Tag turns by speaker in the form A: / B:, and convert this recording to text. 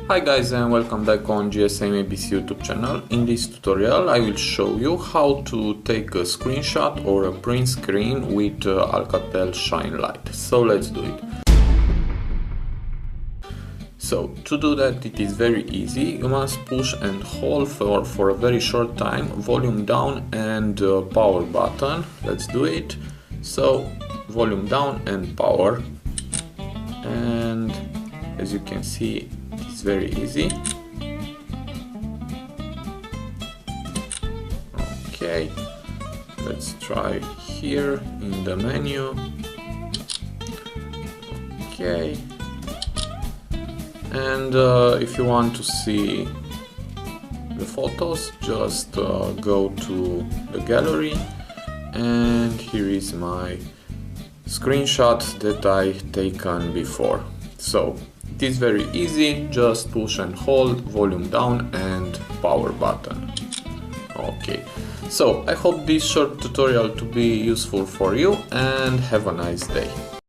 A: Hi guys and welcome back on GSM ABC YouTube channel. In this tutorial I will show you how to take a screenshot or a print screen with Alcatel Shine Lite. So let's do it. So to do that it is very easy. You must push and hold for a very short time volume down and power button. Let's do it. So volume down and power, and as you can see it's very easy. Okay, let's try here in the menu. Okay, and if you want to see the photos, just go to the gallery, and here is my screenshot that I taken before. So it is very easy, just push and hold volume down and power button. Okay, so I hope this short tutorial to be useful for you and have a nice day.